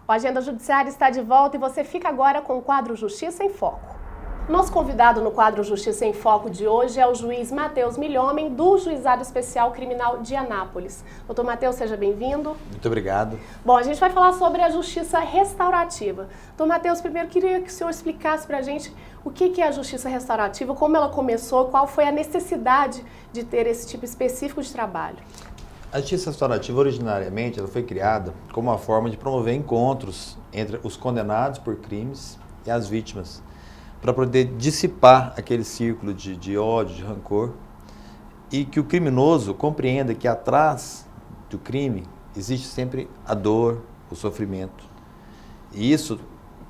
O Agenda Judiciária está de volta e você fica agora com o quadro Justiça em Foco. Nosso convidado no quadro Justiça em Foco de hoje é o juiz Matheus Milhomem, do Juizado Especial Criminal de Anápolis. Doutor Matheus, seja bem-vindo. Muito obrigado. Bom, a gente vai falar sobre a justiça restaurativa. Doutor Matheus, primeiro queria que o senhor explicasse para a gente o que é a justiça restaurativa, como ela começou, qual foi a necessidade de ter esse tipo específico de trabalho. A justiça restaurativa, originariamente, ela foi criada como uma forma de promover encontros entre os condenados por crimes e as vítimas, para poder dissipar aquele círculo de ódio, de rancor, e que o criminoso compreenda que atrás do crime existe sempre a dor, o sofrimento. E isso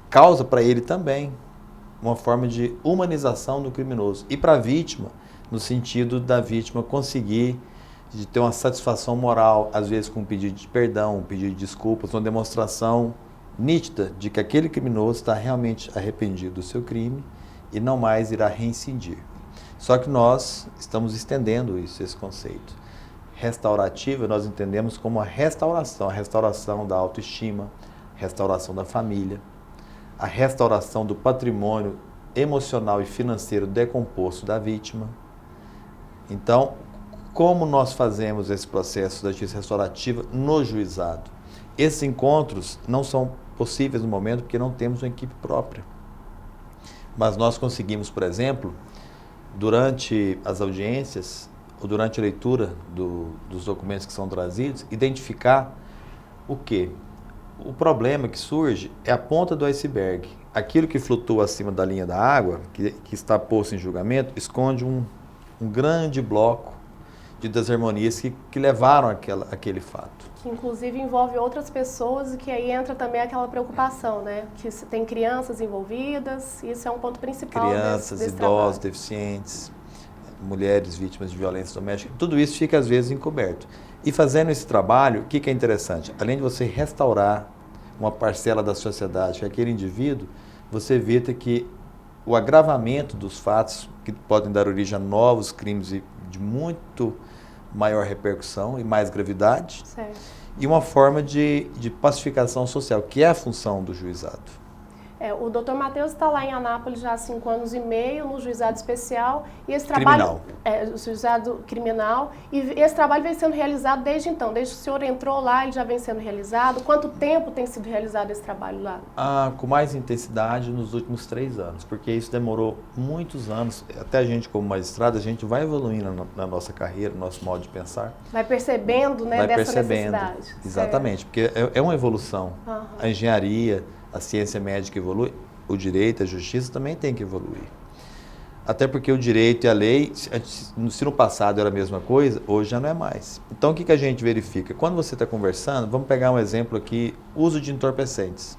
causa para ele também uma forma de humanização do criminoso. E para a vítima, no sentido da vítima conseguir de ter uma satisfação moral, às vezes com um pedido de perdão, um pedido de desculpas, uma demonstração nítida de que aquele criminoso está realmente arrependido do seu crime e não mais irá reincidir. Só que nós estamos estendendo esse conceito. Restaurativa nós entendemos como a restauração da autoestima, restauração da família, a restauração do patrimônio emocional e financeiro decomposto da vítima. Então, como nós fazemos esse processo da justiça restaurativa no juizado? Esses encontros não são possíveis no momento porque não temos uma equipe própria. Mas nós conseguimos, por exemplo, durante as audiências ou durante a leitura dos documentos que são trazidos, identificar o quê? O problema que surge é a ponta do iceberg. Aquilo que flutua acima da linha da água, que está posto em julgamento, esconde um grande bloco de desarmonias que levaram aquele fato. Que inclusive envolve outras pessoas e que aí entra também aquela preocupação, né? Que se tem crianças envolvidas, isso é um ponto principal crianças, desse idosos, trabalho. Deficientes, mulheres vítimas de violência doméstica, tudo isso fica às vezes encoberto. E fazendo esse trabalho, o que é interessante? Além de você restaurar uma parcela da sociedade, que é aquele indivíduo, você evita que o agravamento dos fatos que podem dar origem a novos crimes de muito maior repercussão e mais gravidade, Certo. E uma forma de pacificação social, que é a função do juizado. O doutor Matheus está lá em Anápolis já há 5 anos e meio, no juizado especial, e esse trabalho... Criminal. O juizado criminal, e esse trabalho vem sendo realizado desde então, desde que o senhor entrou lá, ele já vem sendo realizado. Quanto tempo tem sido realizado esse trabalho lá? Com mais intensidade nos últimos 3 anos, porque isso demorou muitos anos. Até a gente, como magistrado, a gente vai evoluindo na nossa carreira, no nosso modo de pensar. Vai percebendo, né, dessa necessidade. Exatamente, porque é uma evolução. Uhum. A engenharia, a ciência médica evolui, o direito, a justiça também tem que evoluir. Até porque o direito e a lei, se no passado era a mesma coisa, hoje já não é mais. Então o que a gente verifica? Quando você está conversando, vamos pegar um exemplo aqui, uso de entorpecentes.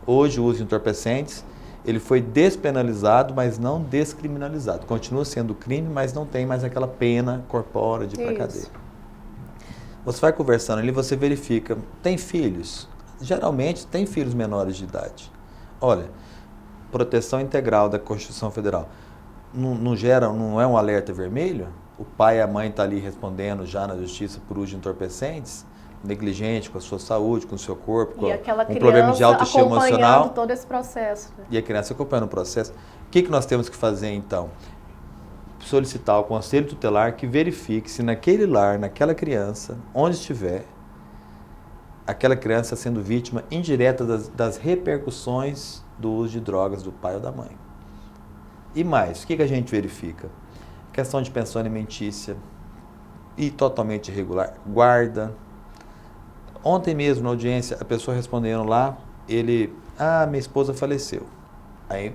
Hoje o uso de entorpecentes, ele foi despenalizado, mas não descriminalizado. Continua sendo crime, mas não tem mais aquela pena corpórea de ir para a cadeia. Você vai conversando ali, você verifica, tem filhos? Geralmente tem filhos menores de idade. Olha, proteção integral da Constituição Federal. Não é um alerta vermelho? O pai e a mãe estão ali respondendo já na justiça por uso de entorpecentes, negligente com a sua saúde, com o seu corpo, com um problema de autoestima emocional. Acompanhando todo esse processo. Né? E a criança acompanhando o processo. O que nós temos que fazer então? Solicitar ao Conselho Tutelar que verifique se naquele lar, naquela criança, onde estiver, aquela criança sendo vítima indireta das repercussões do uso de drogas do pai ou da mãe. E mais, o que a gente verifica? Questão de pensão alimentícia e totalmente irregular, guarda. Ontem mesmo na audiência, a pessoa respondendo lá, minha esposa faleceu. Aí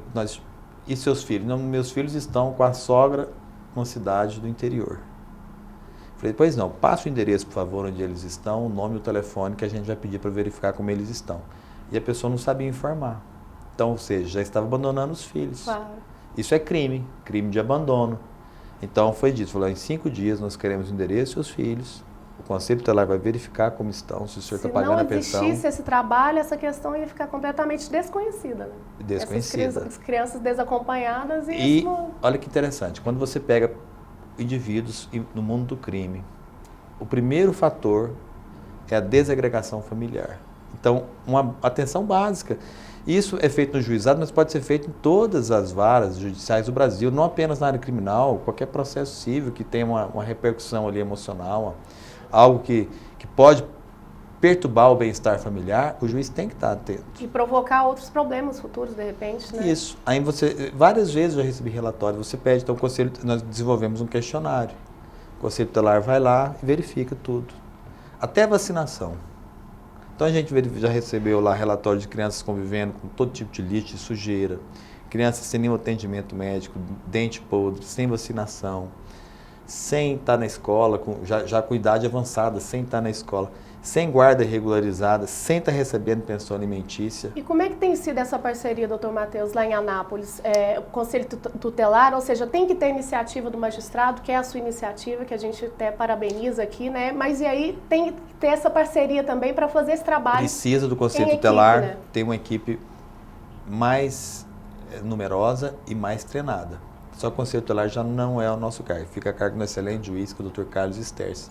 e seus filhos? Não, meus filhos estão com a sogra numa cidade do interior. Falei, pois não, passa o endereço, por favor, onde eles estão, o nome e o telefone, que a gente vai pedir para verificar como eles estão. E a pessoa não sabia informar. Então, ou seja, já estava abandonando os filhos. Claro. Isso é crime de abandono. Então, foi dito, falou, em 5 dias nós queremos o endereço e os filhos. O Conselho Tutelar vai verificar como estão, se o senhor está pagando a pensão. Se não existisse esse trabalho, essa questão ia ficar completamente desconhecida. Né? Desconhecida. Essas crianças desacompanhadas E olha que interessante, quando você pega indivíduos no mundo do crime, o primeiro fator é a desagregação familiar. Então, uma atenção básica. Isso é feito no juizado, mas pode ser feito em todas as varas judiciais do Brasil, não apenas na área criminal, qualquer processo civil que tenha uma repercussão ali emocional, algo que pode perturbar o bem-estar familiar, o juiz tem que estar atento. E provocar outros problemas futuros, de repente, né? Isso. Aí várias vezes eu já recebi relatório, você pede, então o conselho, nós desenvolvemos um questionário. O conselho tutelar vai lá e verifica tudo. Até vacinação. Então a gente já recebeu lá relatório de crianças convivendo com todo tipo de lixo e sujeira, crianças sem nenhum atendimento médico, dente podre, sem vacinação, sem estar na escola, já com idade avançada, sem estar na escola, sem guarda regularizada, sem estar recebendo pensão alimentícia. E como é que tem sido essa parceria, doutor Matheus, lá em Anápolis? O Conselho Tutelar, ou seja, tem que ter iniciativa do magistrado, que é a sua iniciativa, que a gente até parabeniza aqui, né? Mas e aí tem que ter essa parceria também para fazer esse trabalho. Precisa do Conselho Tutelar ter uma equipe mais numerosa e mais treinada. Só que o Conselho Tutelar já não é o nosso cargo, fica a cargo do excelente juiz, que é o Dr. Carlos Sterce.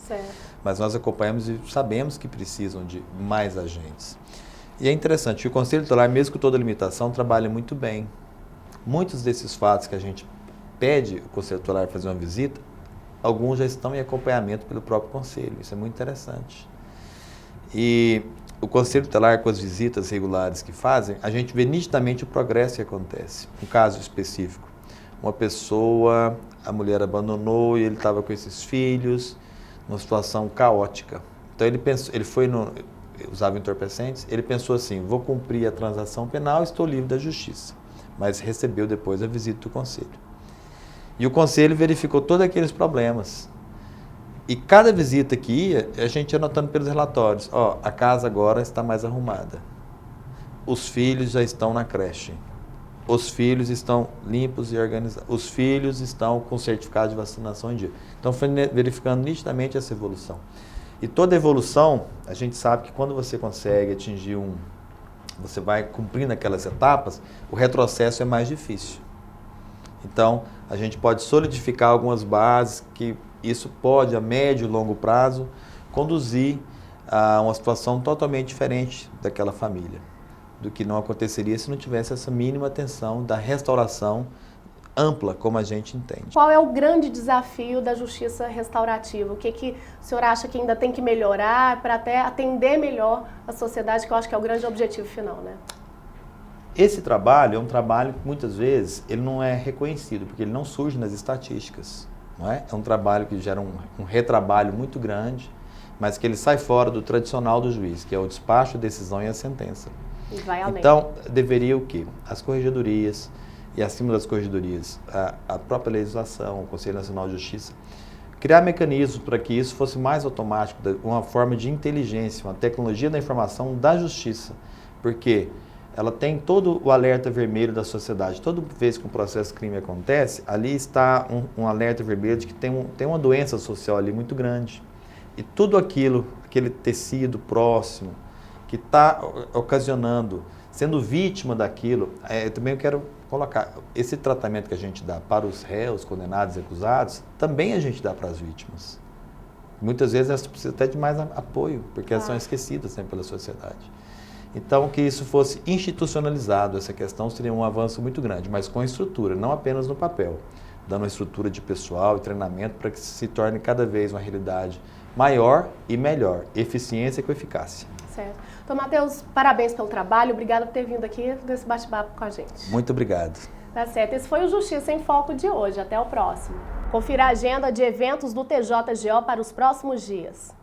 Mas nós acompanhamos e sabemos que precisam de mais agentes. E é interessante que o Conselho Tutelar, mesmo com toda a limitação, trabalha muito bem. Muitos desses fatos que a gente pede o Conselho Tutelar fazer uma visita, alguns já estão em acompanhamento pelo próprio Conselho, isso é muito interessante. E o Conselho Tutelar, com as visitas regulares que fazem, a gente vê nitidamente o progresso que acontece. Um caso específico. Uma pessoa, a mulher abandonou e ele estava com esses filhos, numa situação caótica. Então ele usava entorpecentes, ele pensou assim, vou cumprir a transação penal, estou livre da justiça. Mas recebeu depois a visita do conselho. E o conselho verificou todos aqueles problemas. E cada visita que ia, a gente ia anotando pelos relatórios, a casa agora está mais arrumada. Os filhos já estão na creche. Os filhos estão limpos e organizados. Os filhos estão com certificado de vacinação em dia. Então, foi verificando nitidamente essa evolução. E toda evolução, a gente sabe que quando você consegue atingir você vai cumprindo aquelas etapas, o retrocesso é mais difícil. Então, a gente pode solidificar algumas bases que isso pode, a médio e longo prazo, conduzir a uma situação totalmente diferente daquela família, do que não aconteceria se não tivesse essa mínima atenção da restauração ampla, como a gente entende. Qual é o grande desafio da justiça restaurativa? O que o senhor acha que ainda tem que melhorar para até atender melhor a sociedade, que eu acho que é o grande objetivo final, né? Esse trabalho é um trabalho que muitas vezes ele não é reconhecido, porque ele não surge nas estatísticas, não é? É um trabalho que gera um retrabalho muito grande, mas que ele sai fora do tradicional do juiz, que é o despacho, a decisão e a sentença. E vai além. Então, deveria o quê? As corregedorias e, acima das corregedorias, a própria legislação, o Conselho Nacional de Justiça, criar mecanismos para que isso fosse mais automático, uma forma de inteligência, uma tecnologia da informação da justiça, porque ela tem todo o alerta vermelho da sociedade. Toda vez que um processo de crime acontece, ali está um alerta vermelho de que tem uma doença social ali muito grande. E tudo aquilo, aquele tecido próximo, que está ocasionando, sendo vítima daquilo, eu também quero colocar, esse tratamento que a gente dá para os réus, condenados e acusados, também a gente dá para as vítimas. Muitas vezes elas precisam até de mais apoio, porque elas são esquecidas sempre pela sociedade. Então, que isso fosse institucionalizado, essa questão seria um avanço muito grande, mas com estrutura, não apenas no papel, dando uma estrutura de pessoal e treinamento para que se torne cada vez uma realidade maior e melhor, eficiência com eficácia. Certo. Então, Matheus, parabéns pelo trabalho, obrigado por ter vindo aqui nesse bate-papo com a gente. Muito obrigado. Tá certo, esse foi o Justiça em Foco de hoje, até o próximo. Confira a agenda de eventos do TJGO para os próximos dias.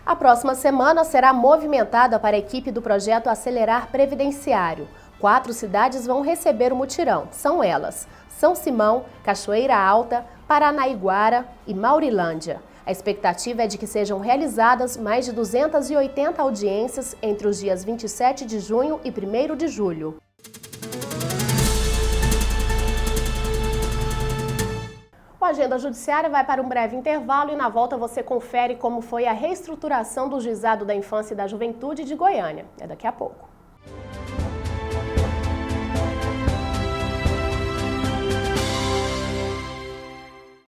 A próxima semana será movimentada para a equipe do projeto Acelerar Previdenciário. 4 cidades vão receber o mutirão. São elas: São Simão, Cachoeira Alta, Paranaiguara e Maurilândia. A expectativa é de que sejam realizadas mais de 280 audiências entre os dias 27 de junho e 1º de julho. A Agenda Judiciária vai para um breve intervalo e na volta você confere como foi a reestruturação do Juizado da Infância e da Juventude de Goiânia. É daqui a pouco.